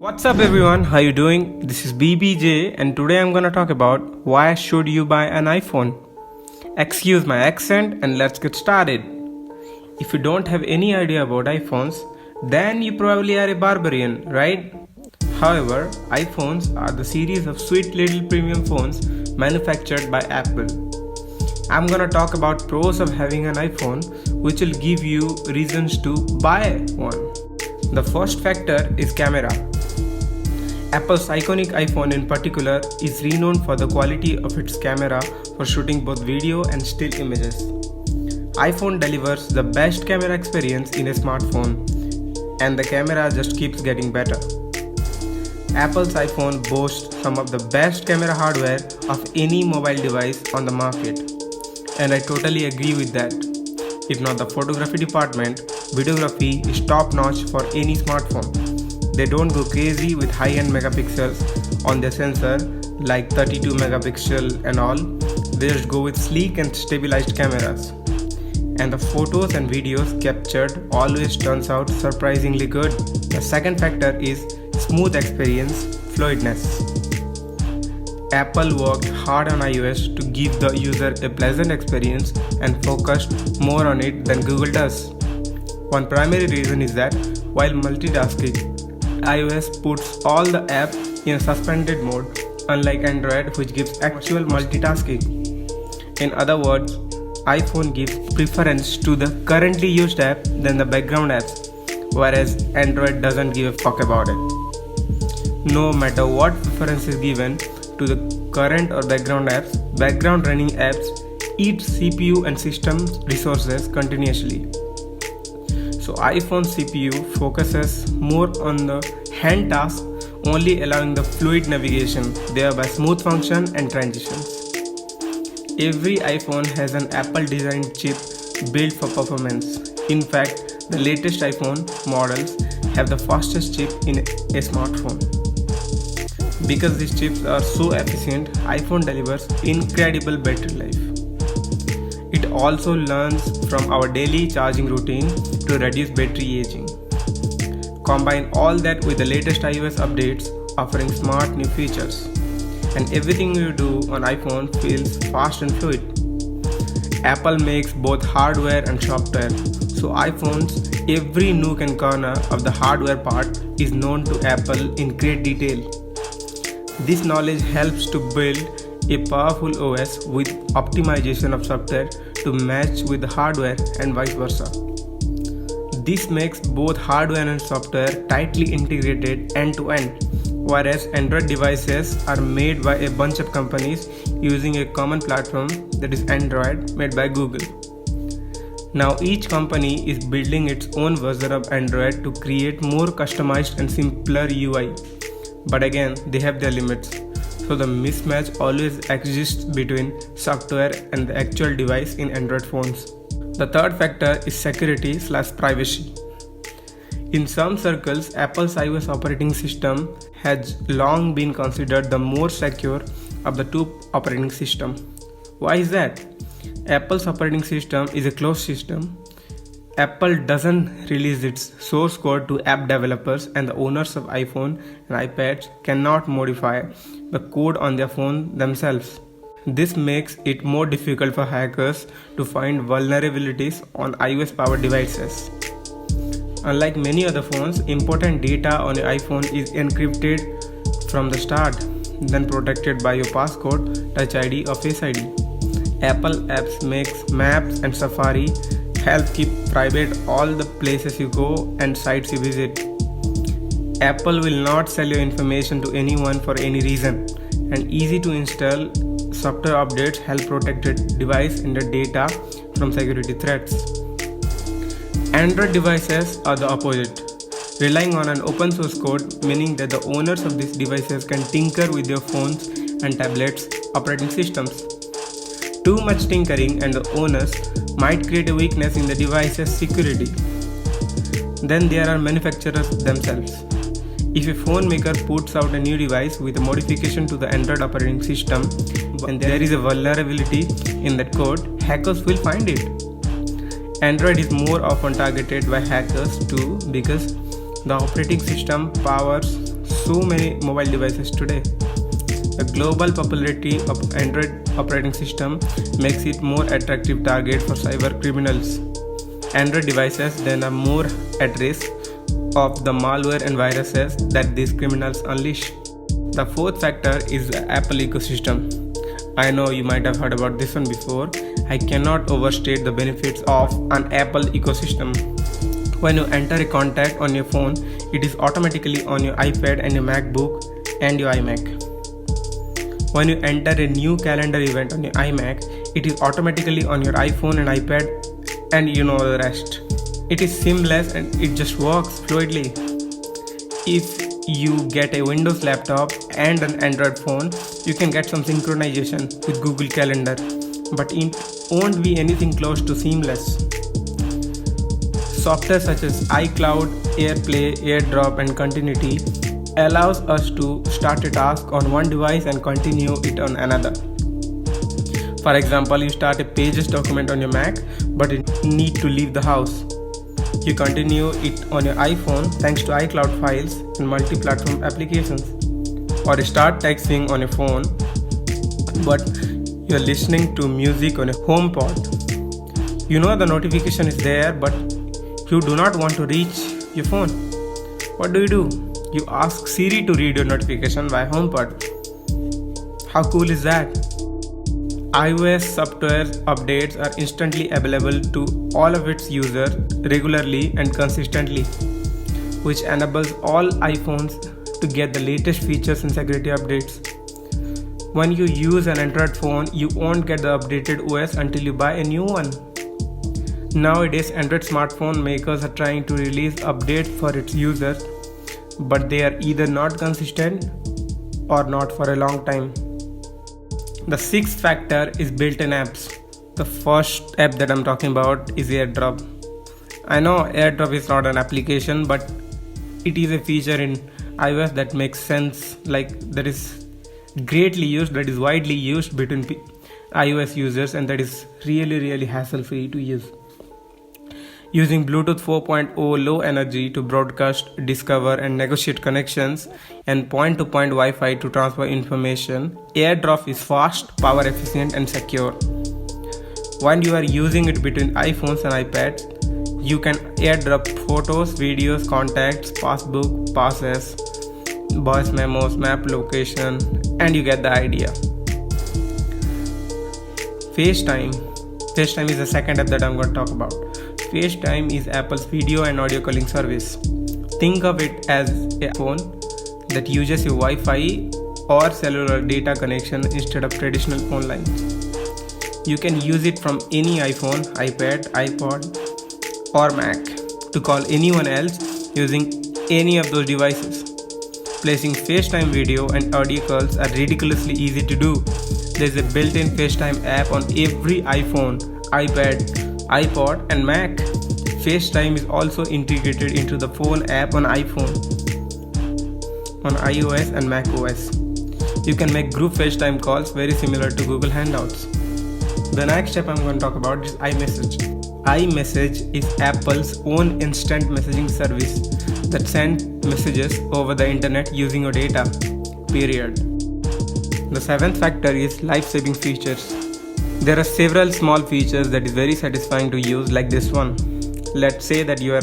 What's up everyone, how you doing? This is beebeejay and today I'm gonna talk about why should you buy an iPhone. Excuse my accent and let's get started. If you don't have any idea about iPhones, then you probably are a barbarian, right? However, iPhones are the series of sweet little premium phones manufactured by Apple. I'm gonna talk about pros of having an iPhone, which will give you reasons to buy one. The first factor is camera. Apple's iconic iPhone in particular is renowned for the quality of its camera for shooting both video and still images. iPhone delivers the best camera experience in a smartphone, and the camera just keeps getting better. Apple's iPhone boasts some of the best camera hardware of any mobile device on the market, and I totally agree with that. If not the photography department, videography is top notch for any smartphone. They don't go crazy with high-end megapixels on their sensor like 32 megapixel and all. They just go with sleek and stabilized cameras. And the photos and videos captured always turns out surprisingly good. The second factor is smooth experience, fluidness. Apple worked hard on iOS to give the user a pleasant experience and focused more on it than Google does. One primary reason is that while multitasking, iOS puts all the apps in a suspended mode, unlike Android, which gives actual multitasking. In other words, iPhone gives preference to the currently used app than the background apps, whereas Android doesn't give a fuck about it. No matter what preference is given to the current or background apps, background running apps eat CPU and system resources continuously. So iPhone CPU focuses more on the hand task, only allowing the fluid navigation, thereby smooth function and transitions. Every iPhone has an Apple designed chip built for performance. In fact, the latest iPhone models have the fastest chip in a smartphone. Because these chips are so efficient, iPhone delivers incredible battery life. It also learns from our daily charging routine to reduce battery aging. Combine all that with the latest iOS updates offering smart new features, and everything you do on iPhone feels fast and fluid. Apple makes both hardware and software, so iPhone's every nook and corner of the hardware part is known to Apple in great detail. This knowledge helps to build a powerful OS with optimization of software to match with the hardware and vice versa. This makes both hardware and software tightly integrated end-to-end, whereas Android devices are made by a bunch of companies using a common platform, that is Android, made by Google. Now each company is building its own version of Android to create more customized and simpler UI. But again, they have their limits. So the mismatch always exists between software and the actual device in Android phones. The third factor is security/privacy. In some circles, Apple's iOS operating system has long been considered the more secure of the two operating systems. Why is that? Apple's operating system is a closed system. Apple doesn't release its source code to app developers, and the owners of iPhone and iPads cannot modify the code on their phone themselves. This makes it more difficult for hackers to find vulnerabilities on iOS-powered devices. Unlike many other phones, important data on your iPhone is encrypted from the start, then protected by your passcode, Touch ID or Face ID. Apple apps makes Maps and Safari help keep private all the places you go and sites you visit. Apple will not sell your information to anyone for any reason, and easy to install software updates help protect the device and the data from security threats. Android devices are the opposite, relying on an open source code, meaning that the owners of these devices can tinker with their phones and tablets operating systems. Too much tinkering and the owners might create a weakness in the device's security. Then there are manufacturers themselves. If a phone maker puts out a new device with a modification to the Android operating system and there is a vulnerability in that code, hackers will find it. Android is more often targeted by hackers too because the operating system powers so many mobile devices today. The global popularity of Android operating system makes it more attractive target for cyber criminals. Android devices then are more at risk of the malware and viruses that these criminals unleash. The fourth factor is the Apple ecosystem. I know you might have heard about this one before. I cannot overstate the benefits of an Apple ecosystem. When you enter a contact on your phone, it is automatically on your iPad and your MacBook and your iMac. When you enter a new calendar event on your iMac, it is automatically on your iPhone and iPad, and you know the rest. It is seamless and it just works fluidly. If you get a Windows laptop and an Android phone, you can get some synchronization with Google Calendar, but it won't be anything close to seamless. Software such as iCloud, AirPlay, AirDrop and Continuity allows us to start a task on one device and continue it on another. For example, you start a Pages document on your Mac, but you need to leave the house. You continue it on your iPhone thanks to iCloud files and multi-platform applications. Or you start texting on your phone, but you're listening to music on your HomePod. You know the notification is there, but you do not want to reach your phone. What do? You ask Siri to read your notification via HomePod. How cool is that? iOS software updates are instantly available to all of its users regularly and consistently, which enables all iPhones to get the latest features and security updates. When you use an Android phone, you won't get the updated OS until you buy a new one. Nowadays, Android smartphone makers are trying to release updates for its users, but they are either not consistent or not for a long time. The sixth factor is built-in apps. The first app that I'm talking about is AirDrop. I know AirDrop is not an application, but it is a feature in iOS that makes sense, like that is greatly used, that is widely used between iOS users, and that is really hassle-free to use. Using Bluetooth 4.0 low energy to broadcast, discover and negotiate connections, and point-to-point Wi-Fi to transfer information, AirDrop is fast, power efficient and secure. When you are using it between iPhones and iPads, you can AirDrop photos, videos, contacts, passbook, passes, voice memos, map location, and you get the idea. FaceTime is the second app that I'm going to talk about. FaceTime is Apple's video and audio calling service. Think of it as a phone that uses your Wi-Fi or cellular data connection instead of traditional phone lines. You can use it from any iPhone, iPad, iPod or Mac to call anyone else using any of those devices. Placing FaceTime video and audio calls are ridiculously easy to do. There's a built-in FaceTime app on every iPhone, iPad, iPod and Mac. FaceTime is also integrated into the phone app on iPhone, on iOS and Mac OS. You can make group FaceTime calls very similar to Google Hangouts. The next step I'm going to talk about is iMessage. iMessage is Apple's own instant messaging service that sends messages over the internet using your data, period. The seventh factor is life-saving features. There are several small features that is very satisfying to use, like this one. Let's say that you are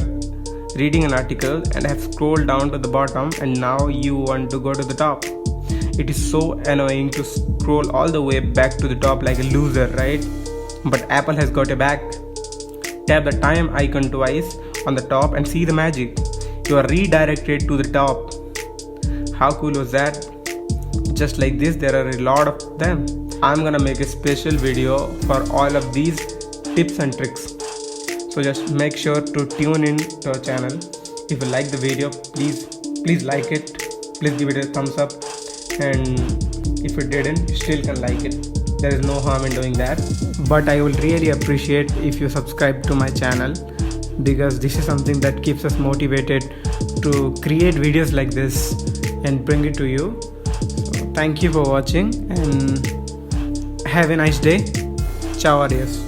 reading an article and have scrolled down to the bottom and now you want to go to the top. It is so annoying to scroll all the way back to the top like a loser, right? But Apple has got your back. Tap the time icon twice on the top and see the magic. You are redirected to the top. How cool was that? Just like this, there are a lot of them. I'm gonna make a special video for all of these tips and tricks. So just make sure to tune in to our channel. If you like the video, please like it. Please give it a thumbs up. And if you didn't, you still can like it. There is no harm in doing that. But I will really appreciate if you subscribe to my channel, because this is something that keeps us motivated to create videos like this and bring it to you. So thank you for watching and have a nice day. Ciao, adios.